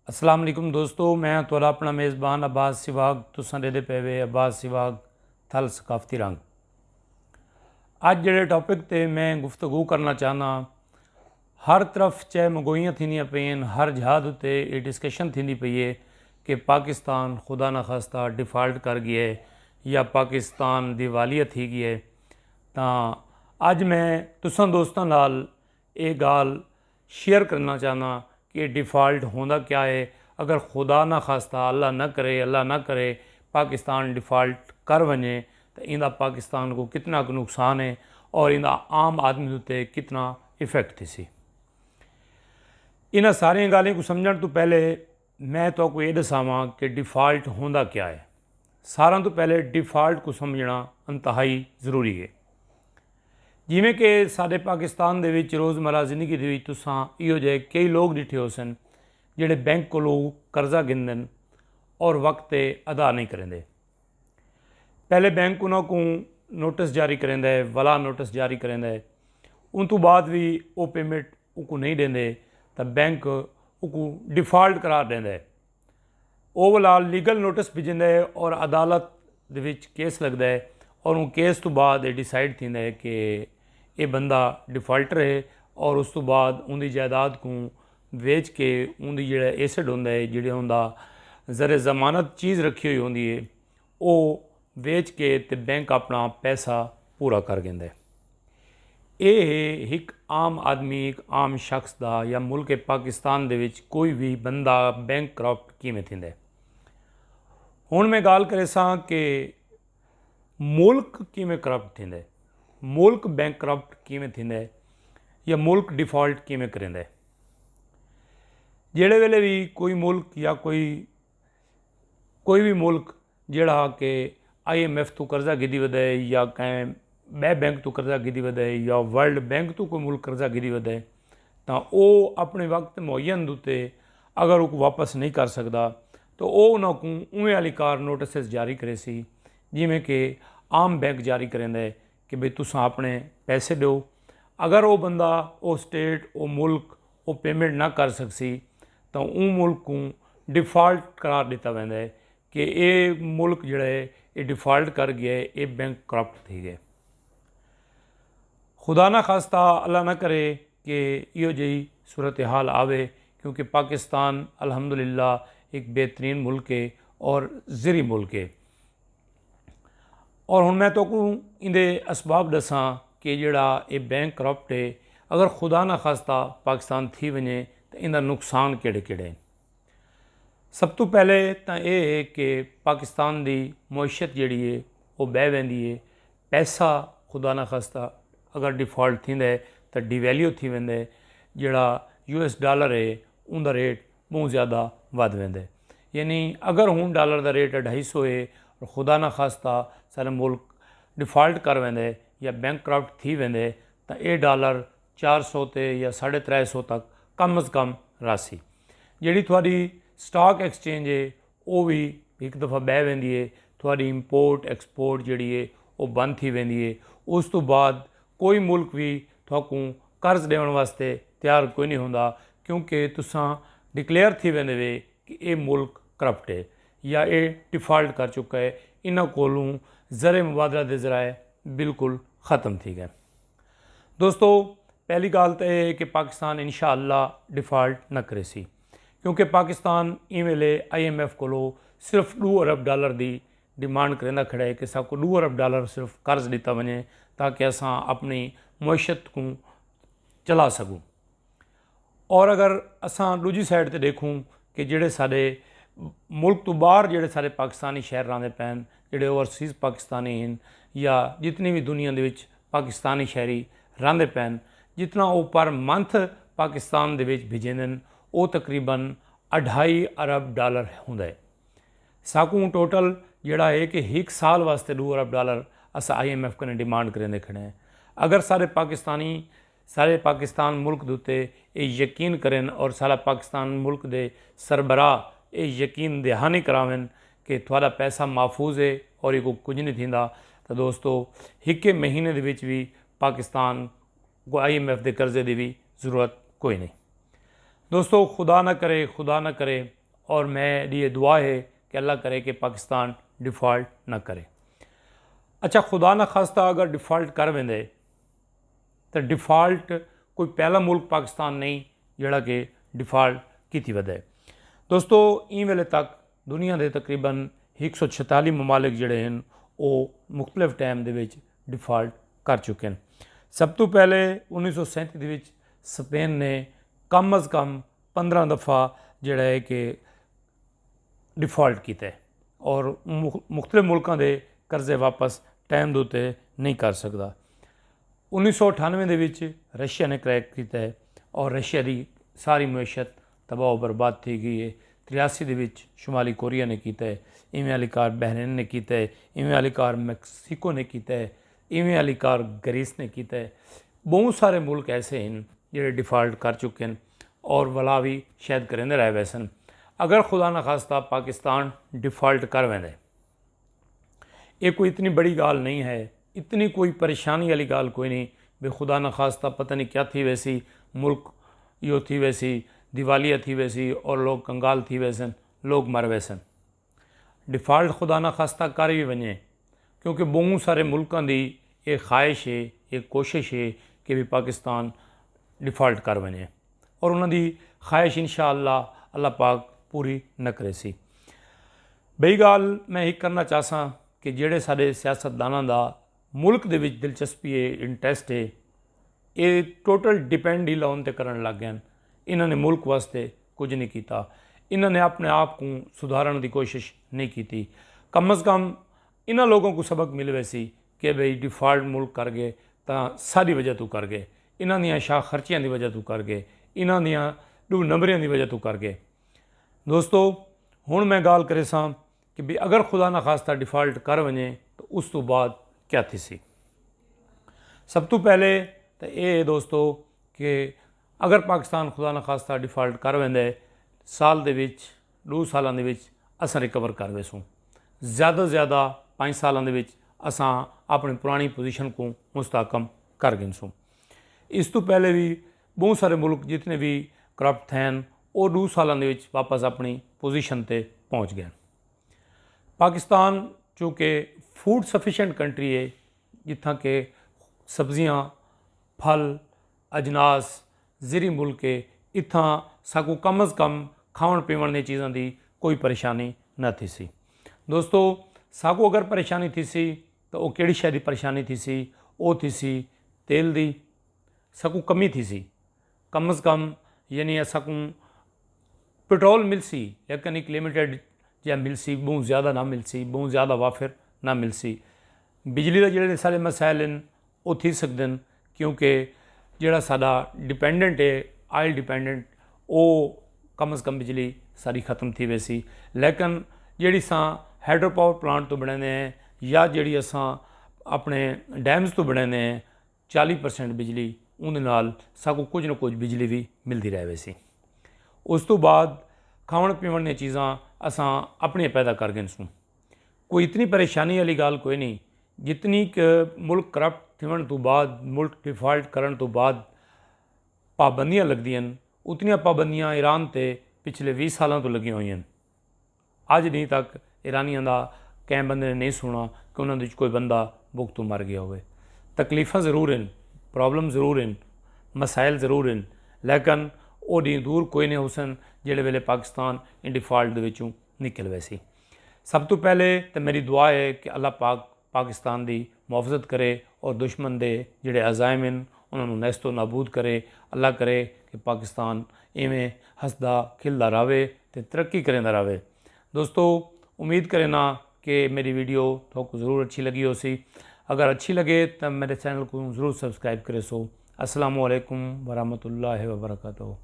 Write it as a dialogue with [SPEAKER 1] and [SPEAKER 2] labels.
[SPEAKER 1] अस्सलाम वालेकुम दोस्तों, मैं तुहाडा अपना मेज़बान अब्बास सिवाग। तुसां दे पे वे अब्बास सिवाग थल सकाफती रंग। अज जिहड़े टॉपिक ते मैं गुफ्तगू करना चाहना, हर तरफ चहमगोइयां थींदियां पईन, हर जहाद उत्ते ये डिस्कशन थींदी पई है कि पाकिस्तान खुदा न खास्ता डिफाल्ट कर गया है या पाकिस्तान दिवालिया थी गई है। तो अज मैं तुसां दोस्तां नाल ये गाल शेयर करना चाहना कि डिफ़ाल्ट होंदा क्या है। अगर खुदा ना खास्ता अल्लाह ना करे पाकिस्तान डिफ़ाल्ट कर वने तो इंदा पाकिस्तान को कितना कुछ नुकसान है और इंदा आम आदमी उत्ते कितना इफेक्ट थी सी। इन्हां सारिया गालों को समझण तो पहले मैं तो को ये दसावां कि डिफ़ाल्ट होंदा क्या है। सारा तो पहले डिफ़ाल्ट को समझना इंतहाई ज़रूरी है। जिमें कि साडे पाकिस्तान दे विच रोज़मर्रा जिंदगी दे विच तुसां इहो जे कई लोग डिठे हो सन जिहड़े बैंक कोलों कर्जा गिनदे और वक्त ते अदा नहीं करेंदे। पहले बैंक उन्हों को नोटिस जारी करेंदा है, वला नोटिस जारी करेंदा है, उन तो बाद भी वो पेमेंट उनको नहीं देंदे तो बैंक उनको डिफ़ाल्ट करार देंदा है। वो वाला लीगल नोटिस भेजंदा है और अदालत दे विच केस लगता है और उन केस तो बाद ये डिसाइड थींदा है कि ये बंदा डिफ़ाल्टर है और उस तो बाद उनकी जायदाद को वेच के उनकी जो एसड होंदा है, जो उनका ज़र जमानत चीज़ रखी हुई होंदी है, वो वेच के ते बैंक अपना पैसा पूरा कर देंदा है। ये एक आम आदमी, एक आम शख्स का या मुल्क पाकिस्तान दे विच कोई भी बंदा बैंक करप्ट किवें थींदा है। हुण मैं गाल करे सां कि मुल्क किवें करप्ट थींदा है, मुल्क बैंक करप्ट किवें थींदा है या मुल्क डिफ़ॉल्ट किवें करेंदा है। जिहड़े वेले भी कोई मुल्क या कोई भी मुल्क जिहड़ा कि IMF तो कर्जा गिदी वधे या कैं बै बैंक तो कर्जा गिदी वधे या वर्ल्ड बैंक तो कोई मुल्क कर्जा गिदी वधे तो वह अपने वक्त मुहैयन उत्ते अगर वो वापस नहीं कर सकता तो वह उन्होंने उवें वाली कार नोटिस जारी करे सी जिमें कि आम बैंक जारी करेंदा है कि भाई तुसां अपने पैसे दो। अगर वो बंदा वो स्टेट वो मुल्क वो पेमेंट ना कर सकसी तो उन मुल्क को डिफ़ाल्ट करार दिता वैंदा है कि ये मुल्क जिहड़ा है ये डिफ़ाल्ट कर गया है, ये बैंक करप्ट थी गए। खुदा ना खास्ता अल्लाह ना करे कि इहो जी सूरत हाल आवे, क्योंकि पाकिस्तान अल्हम्दुलिल्लाह एक बेहतरीन मुल्क है और ज़री मुल्क है। और हुण मैं तो को इंदे असबाब दसां कि जिहड़ा ये बैंक करप्ट है, अगर खुदा ना खास्ता पाकिस्तान थी वने तो इनका नुकसान किहड़े किहड़े। सब तो पहले तो ये है कि पाकिस्तान की मुईशत जिहड़ी है वो बह वेंदी है। पैसा खुदा ना खास्ता अगर डिफ़ॉल्ट थींदा है तो डिवैल्यू थी वेंदा है। जिहड़ा US डॉलर है उनका रेट बहुत ज़्यादा वध वेंदा है। यानी अगर हुण डॉलर का रेट 250 है और खुदा ना खास्ता सारा मुल्क डिफ़ॉल्ट कर वेंदा है या बैंक करप्ट थी वेंदे तो ये डॉलर 400 ते या 350 तक कम अज़ कम राशि जिहड़ी थोड़ी स्टॉक एक्सचेंज है वो भी एक दफ़ा बह वेंदी है। थोड़ी इंपोर्ट एक्सपोर्ट जिहड़ी है वो बंद थी वेंदी है। उस तो बाद कोई मुल्क भी तुहाकू कर्ज देने वास्ते तैयार कोई नहीं होंदा, क्योंकि तुसां डिक्लेयर थी वेंदे वे कि ये मुल्क करप्ट है या ये डिफ़ाल्ट कर चुका है। इन्हां कोलों ज़र मुबादला के ज़राए बिल्कुल ख़त्म थी गए। दोस्तों, पहली गाल तो यह है कि पाकिस्तान इंशाअल्लाह डिफ़ाल्ट न करे सी, क्योंकि पाकिस्तान इन वेले IMF को सिर्फ $2 अरब की डिमांड करेंदा खड़ा है कि सबको $2 अरब सिर्फ कर्ज दिता वने ताकि असां अपनी मुईशत को चला सकूँ। और अगर असां दूजी साइड ते देखूँ कि जिहड़े साडे मुल्क तो बाहर जिहड़े सारे पाकिस्तानी शहर रहंदे पैन, जिहड़े ओवरसीज़ पाकिस्तानी हैं या जितनी भी दुनिया दे विच पाकिस्तानी शहरी रहंदे पैन, जितना वो पर मंथ पाकिस्तान दे विच भेजेंदे वो तकरीबन $2.5 अरब होंदा है। साकू टोटल जिहड़ा है कि एक साल वास्ते $2 अरब अस IMF कने डिमांड करेंदे खड़े हैं। अगर सारे पाकिस्तान मुल्क दे उत्ते ये यकीन करें और सारा पाकिस्तान मुल्क दे सरबराह ये यकीन दहानी करावें कि थोड़ा पैसा महफूज है और ये कुछ नहीं थींदा, तो दोस्तों एक महीने दे विच भी पाकिस्तान को IMF के कर्जे की भी ज़रूरत कोई नहीं। दोस्तों खुदा ना करे और मेरी ये दुआ है कि अल्लाह करे कि पाकिस्तान डिफ़ॉल्ट ना करे। अच्छा, खुदा ना खास्ता अगर डिफ़ॉल्ट कर वेंदे तो डिफ़ॉल्ट कोई पहला मुल्क पाकिस्तान नहीं जिहड़ा कि डिफ़ॉल्ट कीती वधे। दोस्तों ई वेले तक दुनिया के तकरीबन 146 ममालिक जिहड़े हैं वो मुख्तलिफ टाइम दे विच डिफ़ॉल्ट कर चुके हैं। सब तो पहले 1937 दे विच स्पेन ने कम अज़ कम 15 दफ़ा जिहड़ा है कि डिफ़ॉल्ट किया और मुख्तलिफ मुल्कों के कर्जे वापस टाइम दे उत्ते नहीं कर सकता। 1998 दे विच रशिया ने क्रैक किया और रशिया की सारी मैशत तबाह बर्बाद थी गई है। 83 दे विच शुमाली कोरिया ने किया है, इवें वाली कार बहरीन ने किया है, इवें वाली कार मैक्सीको ने किया है, इवें वाली कार ग्रीस ने किया है। बहुत सारे मुल्क ऐसे हैं जो डिफ़ॉल्ट कर चुके हैं और वला भी शायद करेंदे रहे वैसन। अगर खुदा न खास्ता पाकिस्तान डिफ़ॉल्ट कर वेंदे, ये कोई इतनी बड़ी गाल नहीं है, इतनी कोई परेशानी वाली गाल कोई नहीं भी खुदा न खास्ता पता नहीं क्या थी वैसी, मुल्क यो थी वैसी, दिवालिया थी वैसी और लोग कंगाल थी वैसन, लोग मर वैसन। डिफ़ॉल्ट खुदा न खास्ता कर भी वने क्योंकि बहुत सारे मुल्कों की एक ख्वाहिश है, एक कोशिश है कि भी पाकिस्तान डिफ़ॉल्ट कर वने और उन्होंने ख्वाहिश इंशाअल्लाह अल्लाह पाक पूरी न करे सी। बई गाल मैं एक करना चाहसा कि जेड़े साडे सियासतदानां दा मुल्क दे विच दिलचस्पी है, इंटरेस्ट है, ये टोटल डिपेंड ही लोन ते करन लग गए। इन्होंने मुल्क वास्ते कुछ नहीं किया, इन्होंने अपने आप को सुधारने की कोशिश नहीं की। कम अज़ कम इन्होंने लोगों को सबक मिल वैसी कि भाई डिफ़ॉल्ट मुल्क कर गए तो सारी वजह तो कर गए, इन्हों दी शाह खर्चियां की वजह तो कर गए, इन्हों दी डू नंबरियां की वजह तो कर गए। दोस्तों हुण मैं गाल करे सां कि भी अगर खुदा ना खास्ता डिफ़ॉल्ट कर वने तो उस तो बाद क्या थी सी। सब तो पहले तो ये दोस्तों कि अगर पाकिस्तान खुदा ना खास्ता डिफ़ॉल्ट कर वेंदे साल दे विच 2 सालों दे विच असां रिकवर कर वैसूँ, ज़्यादा से ज़्यादा 5 सालों दे विच असां अपनी पुरानी पोजीशन को मुस्तहकम कर गिनसूँ। इस तो पहले भी बहुत सारे मुल्क जितने भी करप्ट थे वो 2 सालों दे विच वापस अपनी पोजीशन ते पहुँच गए। पाकिस्तान चूँकि फूड सफिशेंट कंट्री है, जिथा के सब्जियां, फल, अजनास ज़री मुल्क है, इत्थां साकू कम अज़ कम खावन पीवन दी चीज़ों की कोई परेशानी न थी सी। दोस्तों साकू अगर परेशानी थी सी तो वो किहड़ी शै दी परेशानी थी सी, वो थी सी तेल दी, साकू कमी थी सी। कम अज़ कम यानी असाकू पेट्रोल मिल सी लेकिन एक लिमिटेड जै मिल सी, बहुत ज़्यादा ना मिल सी, बहुत ज़्यादा वाफिर ना मिल सी। बिजली का जोड़े सारे मसाइल हैं वो थी सकते हैं क्योंकि जोड़ा साडा डिपेंडेंट है आयल डिपेंडेंट, वो कम अज़ कम बिजली सारी ख़त्म थी वैसी। लेकिन जी हाइड्रो पावर प्लांट तो बनाने हैं या जी असां अपने डैम्स तो बनाने हैं 40% बिजली उनके नाल साकू कुछ ना कुछ बिजली भी मिलती रहे वैसी। उस तो बाद खावन पीवन दी चीज़ां असां अपने पैदा कर गए सूँ, कोई इतनी परेशानी वाली गाल कोई नहीं। जितनी मुल्क करप्ट थिवन तो बाद, मुल्क डिफ़ॉल्ट करन तो बाद पाबंदियां लगदियां उतनियां पाबंदियां ईरान ते पिछले 20 सालों तो लगी हुई हैं। अज नहीं तक ईरानियों का कैं बंदे ने नहीं सुना कि उन्होंने कोई बंदा भुख तो मर गया हो। तकलीफ़ा ज़रूर हैं, प्रॉब्लम ज़रूर हैं, मसाइल ज़रूर हैं, लेकिन वो दूर कोई नहीं हुसन जिहड़े वेले पाकिस्तान इन डिफ़ॉल्ट दे विचों निकल वैसी। सब तो पहले तो मेरी दुआ है कि अल्लाह पाक पाकिस्तान की मुआफ़ज़त करे और दुश्मन दे जिहड़े अज़ाइम हैं उन्होंने नैस्तो नाबूद करे। अल्लाह करे कि पाकिस्तान इवें हसदा खिलदा रहे तो तरक्की करेंदा रहे। दोस्तों उम्मीद करें ना कि मेरी वीडियो तो ज़रूर अच्छी लगी हो सी। अगर अच्छी लगे तो मेरे चैनल को ज़रूर सब्सक्राइब करे सो। अस्सलामु अलैकुम वरहमतुल्लाहि वबरकातुहू।